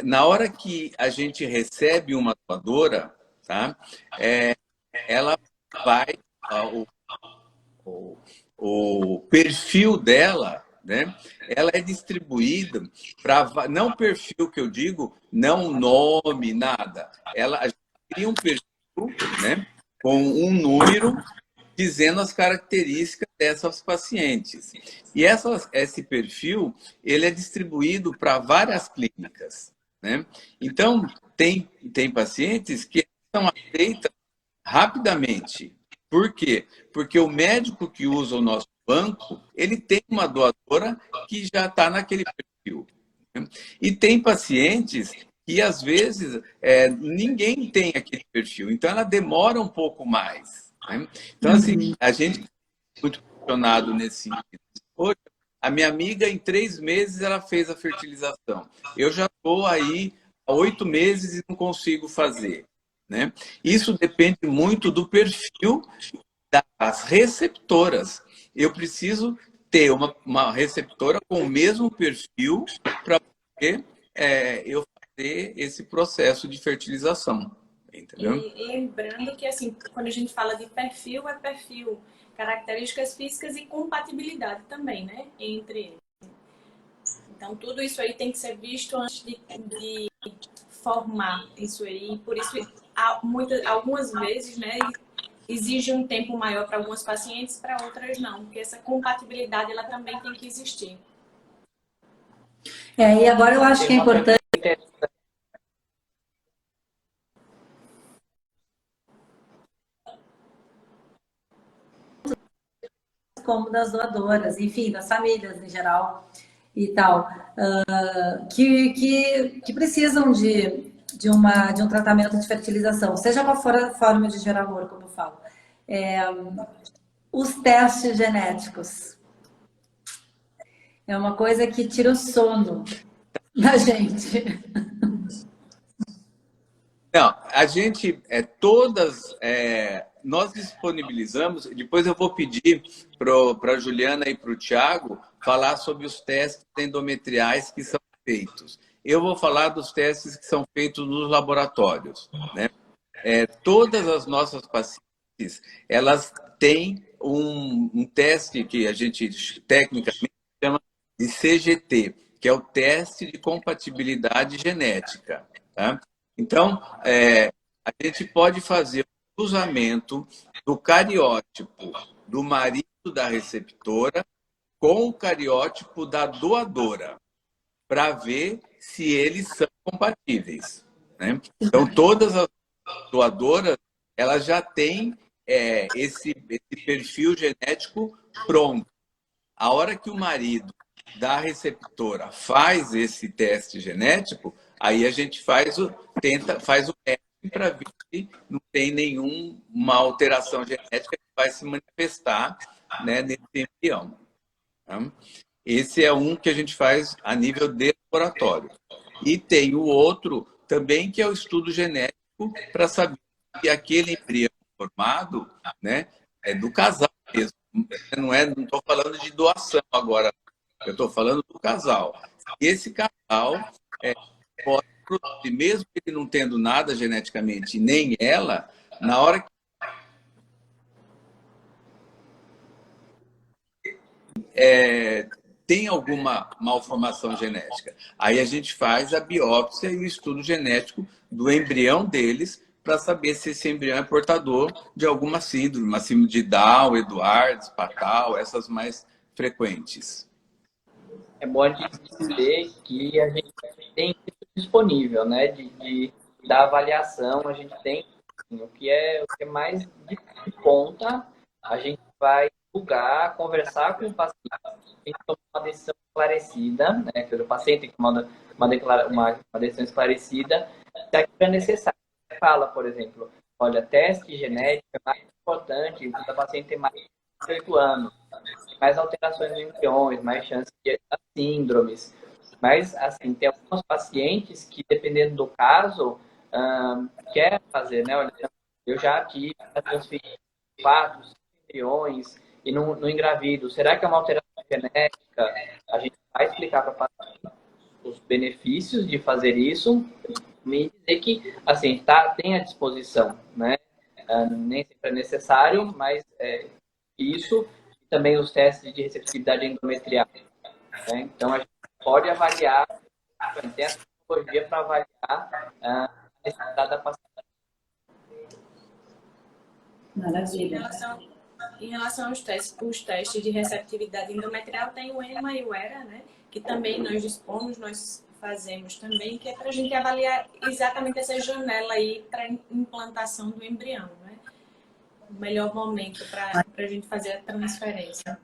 na hora que a gente recebe uma doadora, tá? Ela vai... O perfil dela, né? Ela é distribuída para... Não perfil que eu digo, não nome, nada. A gente cria um perfil, né? Com um número dizendo as características dessas pacientes. E esse perfil, ele é distribuído para várias clínicas, né? Então, tem pacientes que são aceitas rapidamente. Por quê? Porque o médico que usa o nosso banco, ele tem uma doadora que já está naquele perfil, né? E tem pacientes que, às vezes, ninguém tem aquele perfil. Então, ela demora um pouco mais, né? Então, assim, a gente é muito questionado nesse sentido. Hoje, a minha amiga, em 3 meses, ela fez a fertilização. Eu já estou aí há 8 meses e não consigo fazer, né? Isso depende muito do perfil das receptoras. Eu preciso ter uma receptora com o mesmo perfil para poder eu fazer esse processo de fertilização. Entendeu? E lembrando que, assim, quando a gente fala de perfil, é perfil, características físicas e compatibilidade também, né? Entre eles. Então, tudo isso aí tem que ser visto antes de formar isso aí. Por isso, algumas vezes, né, exige um tempo maior para algumas pacientes, para outras não, porque essa compatibilidade ela também tem que existir. E agora eu acho que é importante como das doadoras, enfim, das famílias em geral e tal, que precisam de um tratamento de fertilização, seja qual for a forma de gerar amor, como eu falo. Os testes genéticos é uma coisa que tira o sono da gente. Não, a gente, nós disponibilizamos, depois eu vou pedir para a Juliana e para o Tiago falar sobre os testes endometriais que são feitos. Eu vou falar dos testes que são feitos nos laboratórios, né? Todas as nossas pacientes, elas têm um teste que a gente tecnicamente chama de CGT, que é o teste de compatibilidade genética, tá? Então, a gente pode fazer o cruzamento do cariótipo do marido da receptora com o cariótipo da doadora. para ver se eles são compatíveis, né? Então, todas as doadoras, elas já têm esse perfil genético pronto. A hora que o marido da receptora faz esse teste genético, aí a gente faz o teste para ver se não tem nenhuma alteração genética que vai se manifestar, né, nesse embrião. Tá? Esse é um que a gente faz a nível de laboratório. E tem o outro também, que é o estudo genético, para saber se aquele embrião formado, né, é do casal mesmo. Não estou falando de doação agora, eu estou falando do casal. E esse casal pode produzir, mesmo ele não tendo nada geneticamente, nem ela, na hora que tem alguma malformação genética. Aí a gente faz a biópsia e o estudo genético do embrião deles para saber se esse embrião é portador de alguma síndrome, uma síndrome de Down, Edwards, Patal, essas mais frequentes. É bom a gente dizer que a gente tem isso disponível, né? Da avaliação, a gente tem o que é mais de ponta, a gente vai divulgar, conversar com o paciente, tem que tomar uma decisão esclarecida, né? Que o paciente tem que tomar uma decisão esclarecida, se aquilo é necessário. Fala, por exemplo, olha, teste genético é mais importante quando o paciente tem mais de 18 anos, mais alterações nos embriões, mais chances de síndromes. Mas, assim, tem alguns pacientes que, dependendo do caso, quer fazer, né? Olha, eu já tive transferir 4, 5 embriões e não engravido. Será que é uma alteração genética? A gente vai explicar para o paciente os benefícios de fazer isso e dizer que, assim, tem à disposição, né? Nem sempre é necessário, mas isso também os testes de receptividade endometrial. Né? Então, a gente pode avaliar, tem a tecnologia para avaliar a necessidade da paciente. Maravilha. Em relação aos testes de receptividade endometrial, tem o EMA e o ERA, né? Que também nós dispomos, nós fazemos também, que é para a gente avaliar exatamente essa janela aí para implantação do embrião, né? O melhor momento para a gente fazer a transferência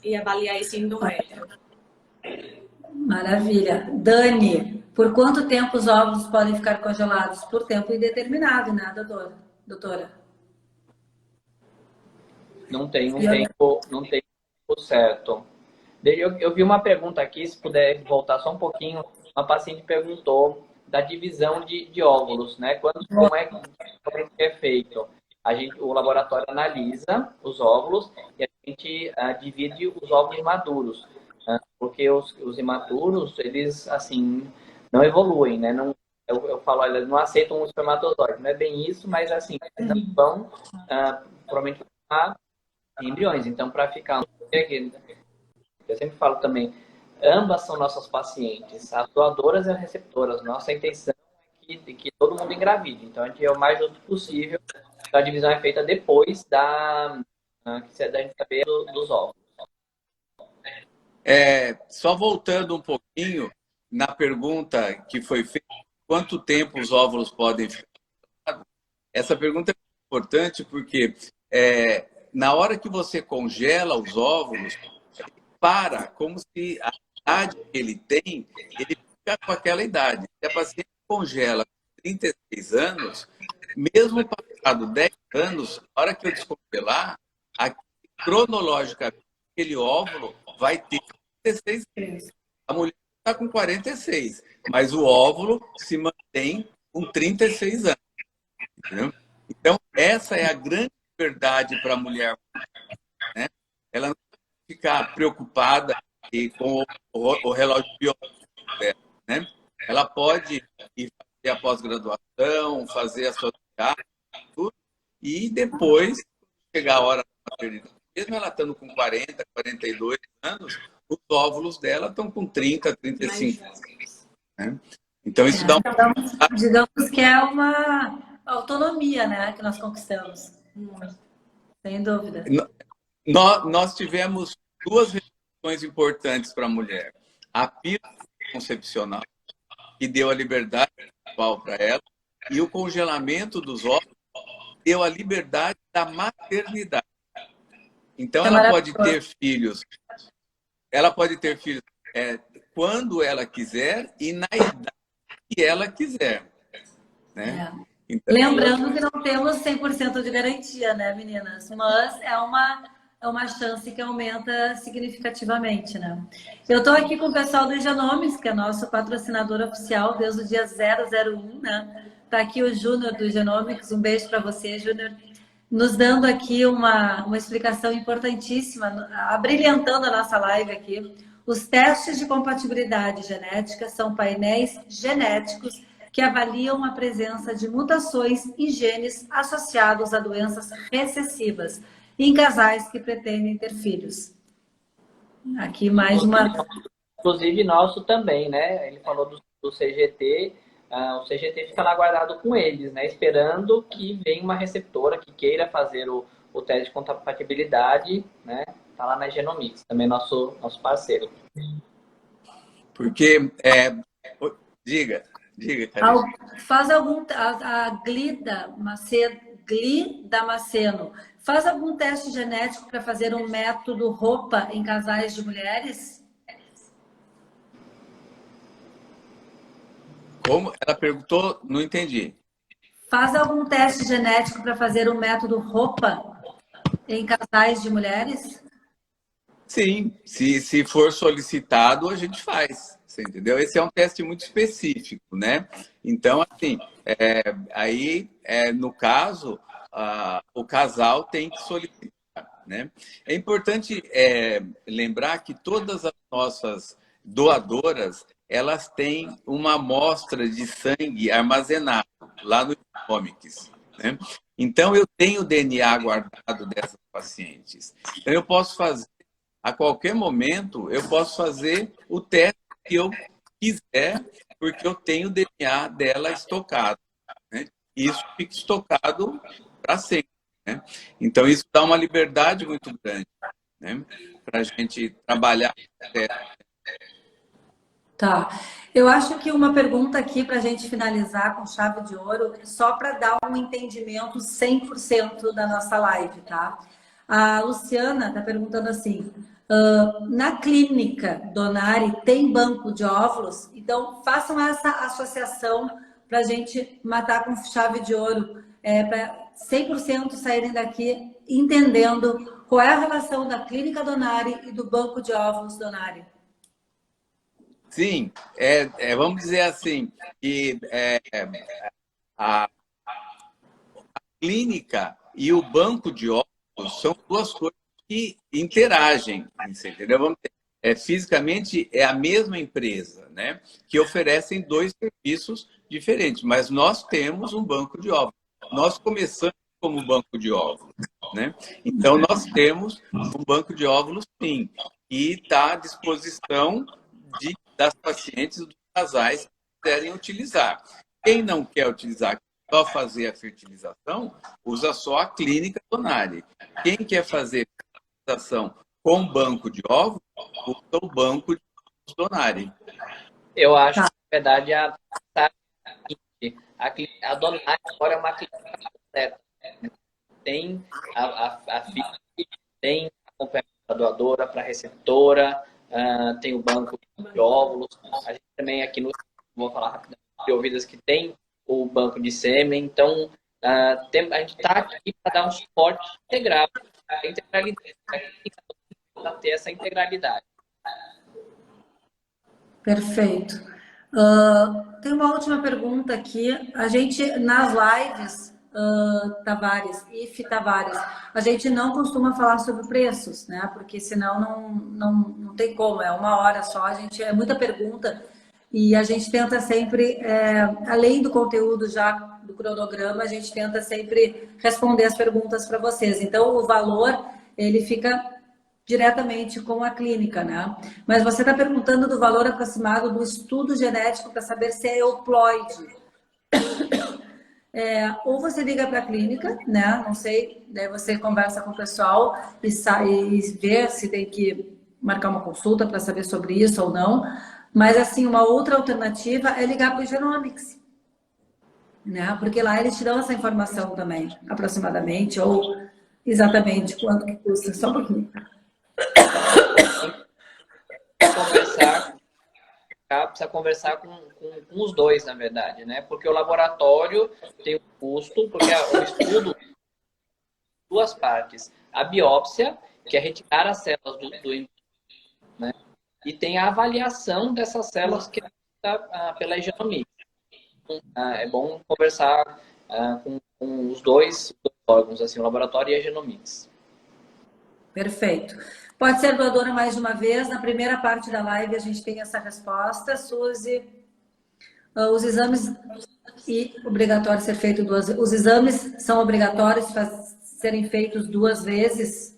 e avaliar esse endométrio. Maravilha. Dani, por quanto tempo os óvulos podem ficar congelados? Por tempo indeterminado, né, doutora? Não tem um tempo certo. Eu vi uma pergunta aqui, se puder voltar só um pouquinho. Uma paciente perguntou da divisão de óvulos, né? Como é que é feito? O laboratório analisa os óvulos e a gente divide os óvulos maduros, porque os imaturos, eles, assim, não evoluem, né? Não, eu falo, eles não aceitam um espermatozoide. Não é bem isso, mas, assim, não vão, provavelmente, embriões. Então, para ficar... Eu sempre falo também, ambas são nossas pacientes, as doadoras e as receptoras. Nossa intenção é que todo mundo engravide. Então, a gente é o mais junto possível. A divisão é feita depois da gente saber dos óvulos. Só voltando um pouquinho na pergunta que foi feita, quanto tempo os óvulos podem ficar? Essa pergunta é importante porque na hora que você congela os óvulos, como se a idade que ele tem, ele fica com aquela idade. Se a paciente congela com 36 anos, mesmo passado 10 anos, na hora que eu descongelar, cronologicamente, aquele óvulo vai ter 36 anos. A mulher está com 46, mas o óvulo se mantém com 36 anos. Entendeu? Então, essa é a grande verdade para a mulher, né? Ela não ficar preocupada com o relógio biológico dela, né? Ela pode ir fazer a pós-graduação, fazer a sua viagem, tudo, e depois, chegar a hora da maternidade, mesmo ela estando com 40, 42 anos, os óvulos dela estão com 30, 35 anos. Né? Então, isso dá Digamos que é uma autonomia, né, que nós conquistamos. Sem dúvida. Nós tivemos duas restrições importantes para a mulher. a pílula concepcional, que deu a liberdade sexual para ela, e o congelamento dos óvulos deu a liberdade da maternidade. Então, É ela pode ter filhos quando ela quiser e na idade que ela quiser, né? É. Então, Lembrando que não temos 100% de garantia, né, meninas? Mas é uma chance que aumenta significativamente, né? Eu estou aqui com o pessoal do Genomics, que é nosso patrocinador oficial desde o dia 001, né? Está aqui o Júnior do Genomics, um beijo para você, Júnior, nos dando aqui uma explicação importantíssima, abrilhantando a nossa live aqui. Os testes de compatibilidade genética são painéis genéticos que avaliam a presença de mutações em genes associados a doenças recessivas em casais que pretendem ter filhos. Aqui mais uma... Inclusive nosso também, né? Ele falou do CGT, o CGT fica lá guardado com eles, né? Esperando que venha uma receptora que queira fazer o teste de compatibilidade, né? Tá lá na Genomics, também nosso parceiro. porque... Diga, Karine. Faz algum... A Glidamaceno faz algum teste genético para fazer um método roupa em casais de mulheres? Como? Ela perguntou, não entendi. Faz algum teste genético para fazer um método roupa em casais de mulheres? Sim, se for solicitado, a gente faz. Você entendeu? Esse é um teste muito específico, né? Então, assim, no caso, o casal tem que solicitar, né? É importante lembrar que todas as nossas doadoras, elas têm uma amostra de sangue armazenado lá no Genomics, né? Então, eu tenho o DNA guardado dessas pacientes. Então, eu posso fazer, a qualquer momento, eu posso fazer o teste que eu quiser, porque eu tenho o DNA dela estocado, né? E isso fica estocado para sempre, né? Então, isso dá uma liberdade muito grande, né? Para a gente trabalhar. Tá. Eu acho que uma pergunta aqui para a gente finalizar com chave de ouro, só para dar um entendimento 100% da nossa live, tá? A Luciana está perguntando assim, na clínica Donari tem banco de óvulos? Então, façam essa associação para a gente matar com chave de ouro, para 100% saírem daqui entendendo qual é a relação da clínica Donari e do banco de óvulos Donari. Sim, vamos dizer assim, que a clínica e o banco de óvulos são duas coisas que interagem, entendeu? Vamos dizer, fisicamente é a mesma empresa, né? Que oferecem dois serviços diferentes, mas nós temos um banco de óvulos. Nós começamos como banco de óvulos, né? Então, nós temos um banco de óvulos, sim, e está à disposição das pacientes, dos casais que quiserem utilizar. Quem não quer utilizar, só fazer a fertilização, usa só a clínica Donari. Quem quer fazer fertilização com banco de óvulos, usa o banco de óvulos Donari. Eu acho que, na verdade, a Donari agora é uma clínica completa. Tem a FIC, tem a doadora para receptora, tem o banco de óvulos. A gente também aqui vou falar rapidamente, de ouvidas que tem o banco de sêmen. Então, a gente está aqui para dar um suporte integral, a integralidade, para ter essa integralidade. Perfeito. Tem uma última pergunta aqui. A gente, nas lives, Tavares, a gente não costuma falar sobre preços, né? Porque senão não tem como, é uma hora só, é muita pergunta e a gente tenta sempre, além do conteúdo já do cronograma, a gente tenta sempre responder as perguntas para vocês. Então, o valor, ele fica diretamente com a clínica, né? Mas você está perguntando do valor aproximado do estudo genético para saber se é euploide. Ou você liga para a clínica, né? Não sei, daí você conversa com o pessoal e vê se tem que marcar uma consulta para saber sobre isso ou não. Mas, assim, uma outra alternativa é ligar para o Genomics, né? Porque lá eles te dão essa informação também, aproximadamente, ou exatamente quanto que custa. Só um pouquinho. Precisa conversar com os dois, na verdade, né? Porque o laboratório tem um custo, porque o estudo duas partes. A biópsia, que é retirar as células do né? E tem a avaliação dessas células que é pela genomics. É bom conversar com os dois órgãos, assim, o laboratório e a genomics. Perfeito. Pode ser doadora mais de uma vez. Na primeira parte da live a gente tem essa resposta. Suzy, os exames obrigatório ser feito duas vezes. Os exames são obrigatórios para serem feitos duas vezes?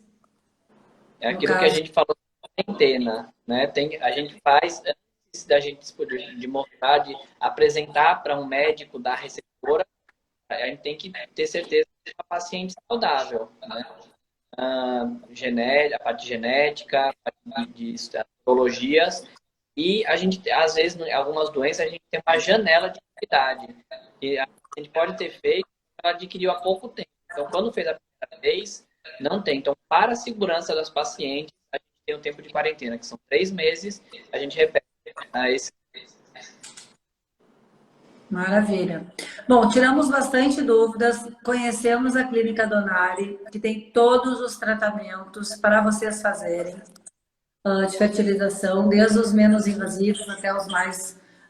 É aquilo que a gente falou da quarentena, né? A gente faz, antes da gente de mostrar, de apresentar para um médico da receptora, a gente tem que ter certeza que é uma paciente saudável, né? A parte genética, a parte de patologias, e a gente, às vezes, em algumas doenças, a gente tem uma janela de idade. E a gente pode ter feito, ela adquiriu há pouco tempo. Então, quando fez a primeira vez, não tem. Então, para a segurança das pacientes, a gente tem um tempo de quarentena, que são 3 meses, a gente repete esse. Maravilha. Bom, tiramos bastante dúvidas, conhecemos a Clínica Donari, que tem todos os tratamentos para vocês fazerem de fertilização, desde os menos invasivos até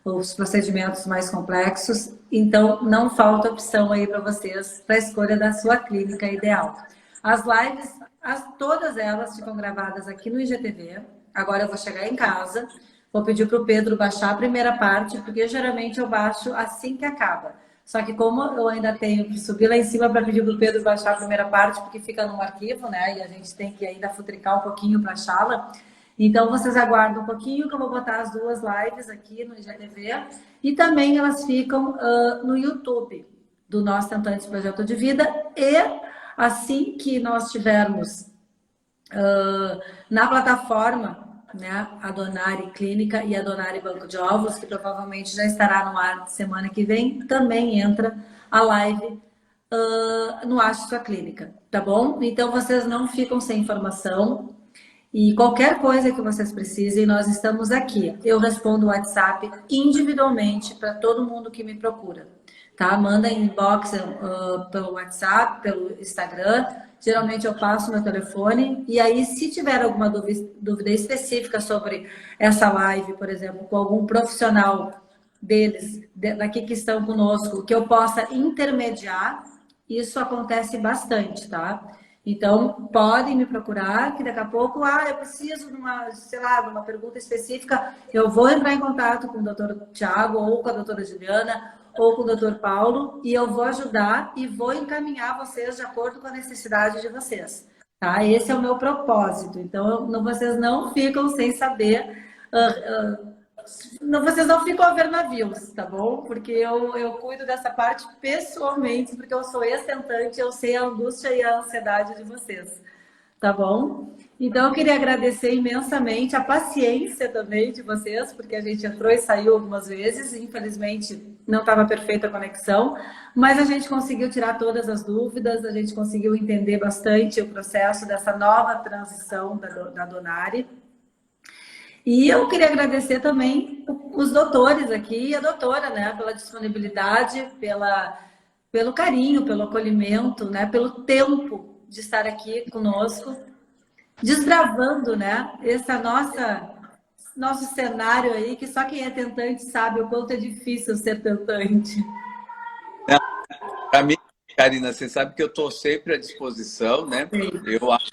os procedimentos mais complexos. Então, não falta opção aí para vocês, para a escolha da sua clínica ideal. As lives, todas elas ficam gravadas aqui no IGTV. Agora eu vou chegar em casa, vou pedir para o Pedro baixar a primeira parte, porque geralmente eu baixo assim que acaba. Só que como eu ainda tenho que subir lá em cima para pedir para o Pedro baixar a primeira parte, porque fica num arquivo, né? E a gente tem que ainda futricar um pouquinho para achá-la. Então, vocês aguardam um pouquinho que eu vou botar as duas lives aqui no IGTV. E também elas ficam no YouTube do nosso Tentantes Projeto de Vida. E assim que nós tivermos na plataforma, né, a Donari Clínica e a Donari Banco de Ovos, que provavelmente já estará no ar semana que vem, também entra a live no Ache Sua Clínica, tá bom? Então, vocês não ficam sem informação. E qualquer coisa que vocês precisem, nós estamos aqui. Eu respondo o WhatsApp individualmente para todo mundo que me procura, tá? Manda inbox pelo WhatsApp, pelo Instagram. Geralmente eu passo meu telefone. E aí, se tiver alguma dúvida específica sobre essa live, por exemplo, com algum profissional deles, daqui que estão conosco, que eu possa intermediar, isso acontece bastante, tá? Então, podem me procurar, que daqui a pouco, eu preciso de uma, sei lá, de uma pergunta específica, eu vou entrar em contato com o doutor Tiago, ou com a doutora Juliana, ou com o doutor Paulo, e eu vou ajudar e vou encaminhar vocês de acordo com a necessidade de vocês, tá? Esse é o meu propósito. Então, vocês não ficam sem saber... vocês não ficam a ver navios, tá bom? Porque eu cuido dessa parte pessoalmente, porque eu sou ex-tentante, eu sei a angústia e a ansiedade de vocês, tá bom? Então, eu queria agradecer imensamente a paciência também de vocês, porque a gente entrou e saiu algumas vezes, infelizmente não estava perfeita a conexão, mas a gente conseguiu tirar todas as dúvidas, a gente conseguiu entender bastante o processo dessa nova transição da Donari. E eu queria agradecer também os doutores aqui e a doutora, né, pela disponibilidade, pelo carinho, pelo acolhimento, né, pelo tempo de estar aqui conosco, desbravando, né, nosso cenário aí, que só quem é tentante sabe o quanto é difícil ser tentante. Para mim, Karina, você sabe que eu estou sempre à disposição, né? Sim. Eu acho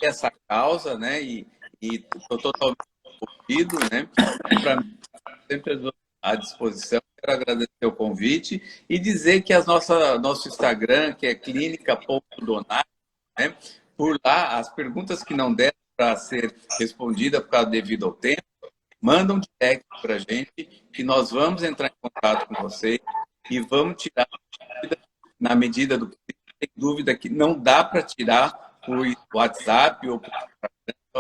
essa causa, né, e estou totalmente ouvido, né? Para mim, sempre à disposição. Quero agradecer o convite e dizer que nosso Instagram, que é clínica.donari, né? Por lá, as perguntas que não deram para ser respondida por causa devido ao tempo, mandam direct para a gente, que nós vamos entrar em contato com vocês e vamos tirar na medida do que tem dúvida que não dá para tirar por WhatsApp ou por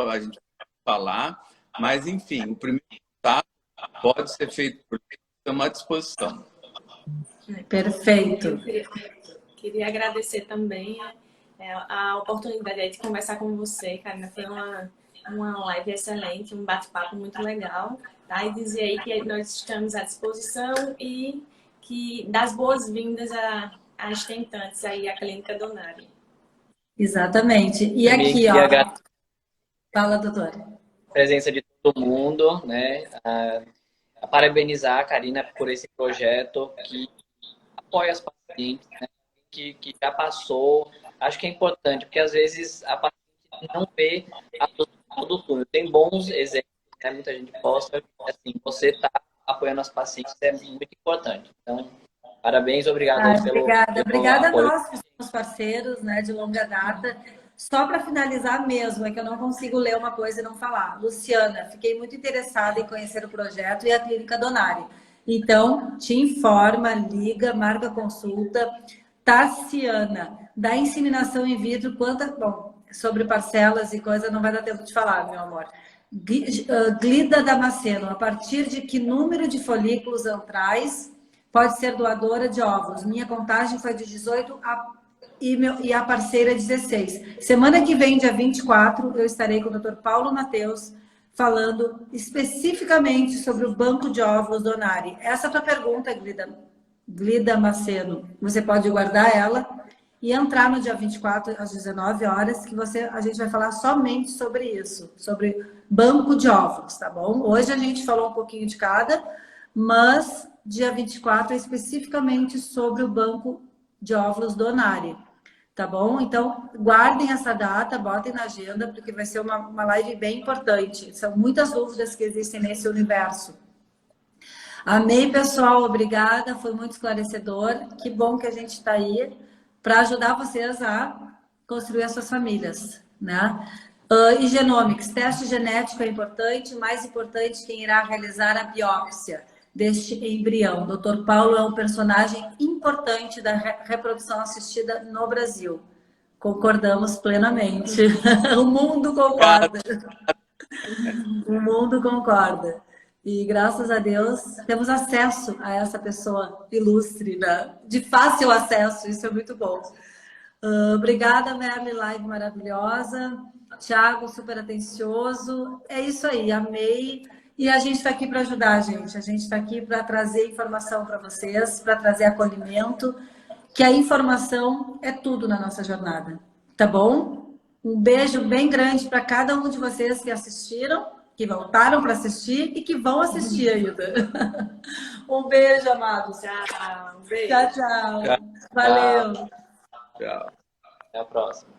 a gente falar, mas, enfim, o primeiro contato pode ser feito por mim, estamos à disposição. Perfeito. Queria agradecer também a oportunidade aí de conversar com você, Karina. Foi uma live excelente, um bate-papo muito legal. Tá? E dizer aí que nós estamos à disposição e que das boas-vindas às tentantes aí à Clínica Donari. Exatamente. E Também aqui, queria ó. agradecer Fala, doutora. a presença de todo mundo, né? A parabenizar a Karina por esse projeto que apoia as pacientes, né? Que já passou. Acho que é importante, porque às vezes a paciente não vê a solução do túnel. Tem bons exemplos, né? Muita gente posta, assim, você está apoiando as pacientes é muito importante. Então, parabéns, obrigado aí pelo Obrigada a apoio. nós que somos parceiros, né, de longa data. Só para finalizar mesmo, é que eu não consigo ler uma coisa e não falar. Luciana, fiquei muito interessada em conhecer o projeto e a Clínica Donari. Então, te informa, liga, marca consulta. Tassiana, da inseminação in vitro, bom, sobre parcelas e coisa não vai dar tempo de falar, meu amor. Glida Damasceno, a partir de que número de folículos antrais pode ser doadora de óvulos? Minha contagem foi de 18 e a parceira 16. Semana que vem, dia 24, eu estarei com o Dr. Paulo Mateus falando especificamente sobre o banco de óvulos Donari. Essa é a tua pergunta, Glida Macedo. Você pode guardar ela e entrar no dia 24 às 19 horas, que a gente vai falar somente sobre isso, sobre banco de óvulos, tá bom? Hoje a gente falou um pouquinho de cada, mas dia 24 é especificamente sobre o banco de óvulos Donari, tá bom? Então, guardem essa data, botem na agenda, porque vai ser uma live bem importante. São muitas dúvidas que existem nesse universo. Amei, pessoal, obrigada, foi muito esclarecedor. Que bom que a gente está aí para ajudar vocês a construir as suas famílias, né? E genomics, teste genético é importante, mais importante quem irá realizar a biópsia deste embrião. Dr. Paulo é um personagem importante da reprodução assistida no Brasil. Concordamos plenamente. O mundo concorda. O mundo concorda. E graças a Deus temos acesso a essa pessoa ilustre, né? De fácil acesso, isso é muito bom. Obrigada, Merle, live maravilhosa. Thiago, super atencioso. É isso aí, amei. E a gente está aqui para ajudar, gente. A gente está aqui para trazer informação para vocês, para trazer acolhimento, que a informação é tudo na nossa jornada. Tá bom? Um beijo bem grande para cada um de vocês que assistiram, que voltaram para assistir e que vão assistir ainda. Um beijo, amados. Tchau. Um beijo. Tchau, tchau. Valeu. Tchau. Até a próxima.